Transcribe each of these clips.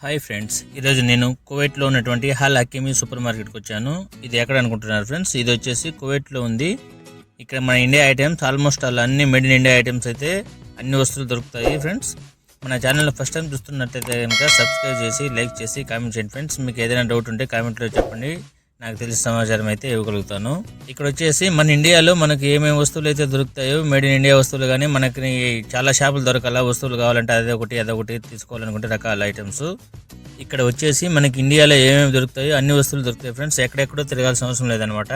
Hi friends, ఈరోజు నేను కువైట్లో ఉన్నటువంటి హాల్ హకీమీ సూపర్ మార్కెట్కి వచ్చాను. ఇది ఎక్కడ అనుకుంటున్నారు ఫ్రెండ్స్? ఇది వచ్చేసి కువైట్లో ఉంది. ఇక్కడ మన ఇండియా ఐటమ్స్ ఆల్మోస్ట్ అన్ని మేడ్ ఇన్ ఇండియా ఐటమ్స్ అయితే అన్ని వస్తువులు దొరుకుతాయి ఫ్రెండ్స్. మన ఛానల్లో ఫస్ట్ టైం చూస్తున్నట్లయితే కనుక సబ్స్క్రైబ్ చేసి లైక్ చేసి కామెంట్ చేయండి ఫ్రెండ్స్. మీకు ఏదైనా డౌట్ ఉంటే కామెంట్లో చెప్పండి, నాకు తెలిసిన సమాచారం అయితే ఇవ్వగలుగుతాను. ఇక్కడ వచ్చేసి మన ఇండియాలో మనకి ఏమేమి వస్తువులు అయితే దొరుకుతాయో మేడ్ ఇన్ ఇండియా వస్తువులు, కానీ మనకి చాలా షాపులు దొరకాల వస్తువులు కావాలంటే అదొకటి తీసుకోవాలనుకుంటే రకాల ఐటమ్స్. ఇక్కడ వచ్చేసి మనకి ఇండియాలో ఏమేమి దొరుకుతాయో అన్ని వస్తువులు దొరుకుతాయి ఫ్రెండ్స్. ఎక్కడెక్కడో తిరగాల్సిన అవసరం లేదనమాట.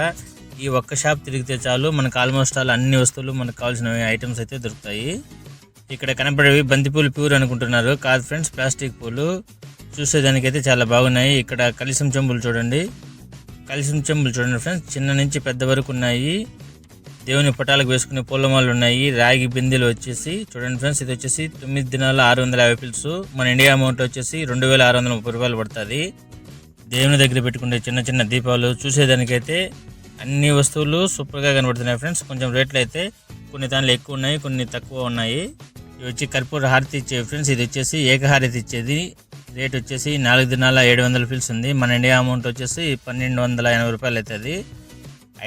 ఈ ఒక్క షాప్ తిరిగితే చాలు మనకు ఆల్మోస్ట్ అన్ని వస్తువులు మనకు కావాల్సిన ఐటమ్స్ అయితే దొరుకుతాయి. ఇక్కడ కనపడేవి బంతిపూలు ప్యూర్ అనుకుంటున్నారు, కాదు ఫ్రెండ్స్, ప్లాస్టిక్ పూలు. చూసేదానికైతే చాలా బాగున్నాయి. ఇక్కడ కలిసం చెంబులు చూడండి ఫ్రెండ్స్, చిన్న నుంచి పెద్ద వరకు ఉన్నాయి. దేవుని పటాలకు వేసుకునే పూలమాలు ఉన్నాయి. రాగి బిందెలు వచ్చేసి చూడండి ఫ్రెండ్స్, ఇది వచ్చేసి 9 దినాల 650 పిల్స్. మన ఇండియా అమౌంట్ వచ్చేసి 2630 రూపాయలు పడుతుంది. దేవుని దగ్గర పెట్టుకునే చిన్న చిన్న దీపాలు. చూసేదానికైతే అన్ని వస్తువులు సూపర్గా కనబడుతున్నాయి ఫ్రెండ్స్. కొంచెం రేట్లు అయితే కొన్ని దానిలో ఎక్కువ ఉన్నాయి, కొన్ని తక్కువ ఉన్నాయి. ఇవి వచ్చి కర్పూర హారతి ఇచ్చేవి ఫ్రెండ్స్. ఇది వచ్చేసి ఏకహారతి ఇచ్చేది. రేట్ వచ్చేసి 4 దినాల 700 పిల్స్ ఉంది. మన ఇండియా అమౌంట్ వచ్చేసి 1280 రూపాయలు అవుతుంది.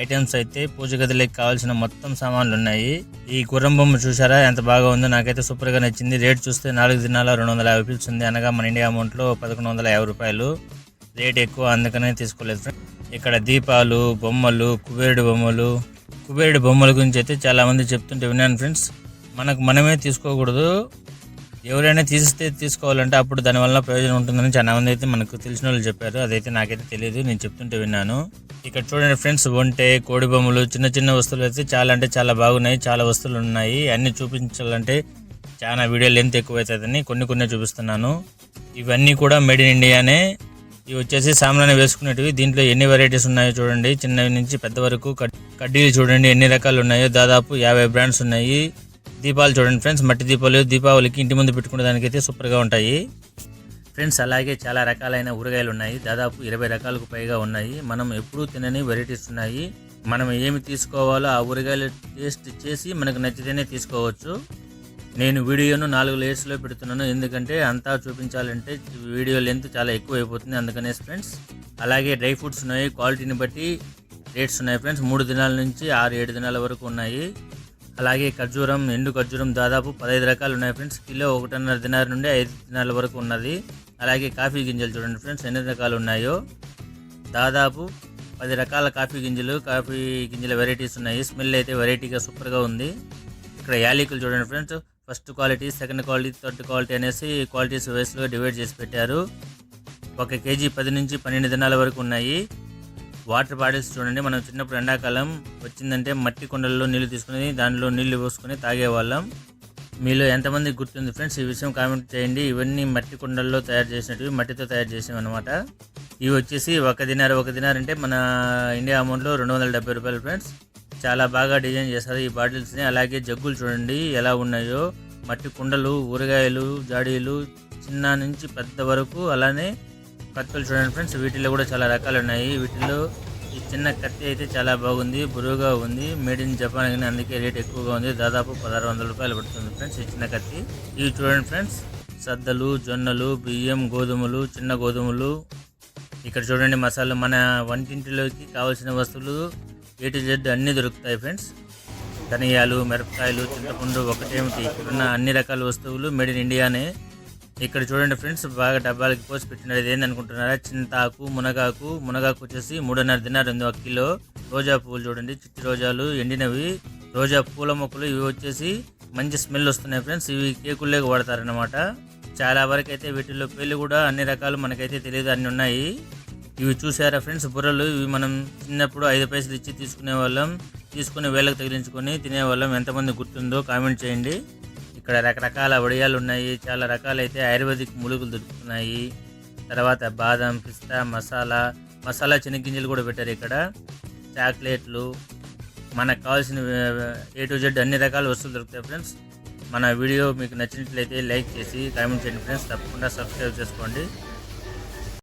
ఐటమ్స్ అయితే పూజ గదిలోకి కావాల్సిన మొత్తం సామాన్లు ఉన్నాయి. ఈ గుర్రం బొమ్మ చూసారా ఎంత బాగా ఉందో, నాకైతే సూపర్గా నచ్చింది. రేట్ చూస్తే 4 దినాల 250 పిల్స్ ఉంది, అనగా మన ఇండియా అమౌంట్లో 1150 రూపాయలు. రేట్ ఎక్కువ, అందుకనే తీసుకోలేదు ఫ్రెండ్స్. ఇక్కడ దీపాలు, బొమ్మలు, కుబేరుడు బొమ్మల గురించి అయితే చాలా మంది చెప్తుంటే విన్నాను ఫ్రెండ్స్. మనమే తీసుకోకూడదు, ఎవరైనా తీసిస్తే తీసుకోవాలంటే అప్పుడు దానివల్ల ప్రయోజనం ఉంటుందని చాలా మంది అయితే మనకు తెలిసిన వాళ్ళు చెప్పారు. అదైతే నాకైతే తెలియదు, నేను చెప్తుంటే విన్నాను. ఇక్కడ చూడండి ఫ్రెండ్స్, ఒంటె, కోడి బొమ్మలు, చిన్న చిన్న వస్తువులు అయితే చాలా అంటే చాలా బాగున్నాయి. చాలా వస్తువులు ఉన్నాయి. అన్ని చూపించాలంటే చాలా వీడియో లెంత్ ఎక్కువ అవుతుందని కొన్ని చూపిస్తున్నాను. ఇవన్నీ కూడా మేడ్ ఇన్ ఇండియానే. ఇవి వచ్చేసి సామాన్లు వేసుకునేటివి. దీంట్లో ఎన్ని వెరైటీస్ ఉన్నాయో చూడండి, చిన్నవి నుంచి పెద్ద వరకు. కడ్డీలు చూడండి ఎన్ని రకాలు ఉన్నాయో, దాదాపు 50 బ్రాండ్స్ ఉన్నాయి. దీపాలు చూడండి ఫ్రెండ్స్, మట్టి దీపాలు దీపావళికి ఇంటి ముందు పెట్టుకునే దానికైతే సూపర్గా ఉంటాయి ఫ్రెండ్స్. అలాగే చాలా రకాలైన ఊరగాయలు ఉన్నాయి, దాదాపు 20 రకాలకు పైగా ఉన్నాయి. మనం ఎప్పుడూ తినని వెరైటీస్ ఉన్నాయి. మనం ఏమి తీసుకోవాలో ఆ ఊరగాయలు టేస్ట్ చేసి మనకు నచ్చితేనే తీసుకోవచ్చు. నేను వీడియోను 4 లేయర్స్లో పెడుతున్నాను, ఎందుకంటే అంతా చూపించాలంటే వీడియో లెంత్ చాలా ఎక్కువ అయిపోతుంది, అందుకనే ఫ్రెండ్స్. అలాగే డ్రై ఫ్రూట్స్ ఉన్నాయి, క్వాలిటీని బట్టి రేట్స్ ఉన్నాయి ఫ్రెండ్స్. 3 దినాల నుంచి 6-7 దినాల వరకు ఉన్నాయి. అలాగే ఖర్జూరం, ఎండు ఖర్జూరం దాదాపు 15 రకాలు ఉన్నాయి ఫ్రెండ్స్. కిలో 1.5 దినాల నుండి 5 దినాల వరకు ఉన్నది. అలాగే కాఫీ గింజలు చూడండి ఫ్రెండ్స్ ఎన్ని రకాలు ఉన్నాయో, దాదాపు 10 రకాల కాఫీ గింజల వెరైటీస్ ఉన్నాయి. స్మెల్ అయితే వెరైటీగా సూపర్గా ఉంది. ఇక్కడ యాలకులు చూడండి friends, first quality, second quality, third quality అనేసి క్వాలిటీస్ వేస్లో డివైడ్ చేసి పెట్టారు. 1 కేజీ 10 నుంచి 12 దినాల వరకు ఉన్నాయి. వాటర్ బాటిల్స్ చూడండి, మనం చిన్నప్పుడు ఎండాకాలం వచ్చిందంటే మట్టి కుండల్లో నీళ్లు తీసుకుని దానిలో నీళ్లు పోసుకొని తాగేవాళ్ళం. మీలో ఎంతమంది గుర్తుంది ఫ్రెండ్స్ ఈ విషయం కామెంట్ చేయండి. ఇవన్నీ మట్టి కుండల్లో తయారు చేసినవి, మట్టితో తయారు చేసాం అనమాట. ఇవి వచ్చేసి 1 దినార్ అంటే మన ఇండియా అమౌంట్లో 270 రూపాయలు ఫ్రెండ్స్. చాలా బాగా డిజైన్ చేస్తారు ఈ బాటిల్స్ని. అలాగే జగ్గులు చూడండి ఎలా ఉన్నాయో, మట్టి కుండలు, ఊరగాయలు, జాడీలు, చిన్న నుంచి పెద్ద వరకు. అలానే కత్తులు చూడండి ఫ్రెండ్స్, వీటిలో కూడా చాలా రకాలు ఉన్నాయి. వీటిలో ఈ చిన్న కత్తి అయితే చాలా బాగుంది, బరువుగా ఉంది, మేడ్ ఇన్ జపాన్, కానీ అందుకే రేట్ ఎక్కువగా ఉంది. దాదాపు 1600 రూపాయలు పడుతుంది ఫ్రెండ్స్ ఈ చిన్న కత్తి. ఇవి చూడండి ఫ్రెండ్స్, సద్దలు, జొన్నలు, బియ్యం, గోధుమలు, చిన్న గోధుమలు. ఇక్కడ చూడండి మసాలా, మన వంటింటిలోకి కావాల్సిన వస్తువులు A to Z అన్నీ దొరుకుతాయి ఫ్రెండ్స్. ధనియాలు, మిరపకాయలు, చింతపండు ఒకటేమిటి, ఇక్కడున్న అన్ని రకాల వస్తువులు మేడ్ ఇన్ ఇండియానే. ఇక్కడ చూడండి ఫ్రెండ్స్, బాగా డబ్బాలకి పోసి పెట్టినారు. ఇది ఏందనుకుంటున్నారా? చింతాకు, మునగాకు వచ్చేసి 3.5 దినార్ ఉంది 1 కిలో. రోజా పువ్వులు చూడండి, చిట్టి రోజాలు, ఎండినవి రోజా పూల మొక్కలు. ఇవి వచ్చేసి మంచి స్మెల్ వస్తున్నాయి ఫ్రెండ్స్. ఇవి కేకుల్లోకి వాడతారనమాట. చాలా వరకు అయితే వీటిల్లో పేర్లు కూడా అన్ని రకాలు మనకైతే తెలియదు, అన్ని ఉన్నాయి. ఇవి చూసారా ఫ్రెండ్స్, బుర్రలు. ఇవి మనం చిన్నప్పుడు 5 పైసలు ఇచ్చి తీసుకునే వాళ్ళం, తీసుకుని వేళ్ళకు తగిలించుకొని తినేవాళ్ళం. ఎంతమంది గుర్తుందో కామెంట్ చేయండి. ఇక్కడ రకరకాల వడియాలు ఉన్నాయి, చాలా రకాలైతే ఆయుర్వేదిక్ మూలికలు దొరుకుతున్నాయి. తర్వాత బాదం, పిస్తా, మసాలా చెనగ్గింజలు కూడా పెట్టారు ఇక్కడ. చాక్లెట్లు, మనకు కావాల్సిన A to Z అన్ని రకాల వస్తువులు దొరుకుతాయి ఫ్రెండ్స్. మన వీడియో మీకు నచ్చినట్లయితే లైక్ చేసి కామెంట్ చేయండి ఫ్రెండ్స్. తప్పకుండా సబ్స్క్రైబ్ చేసుకోండి.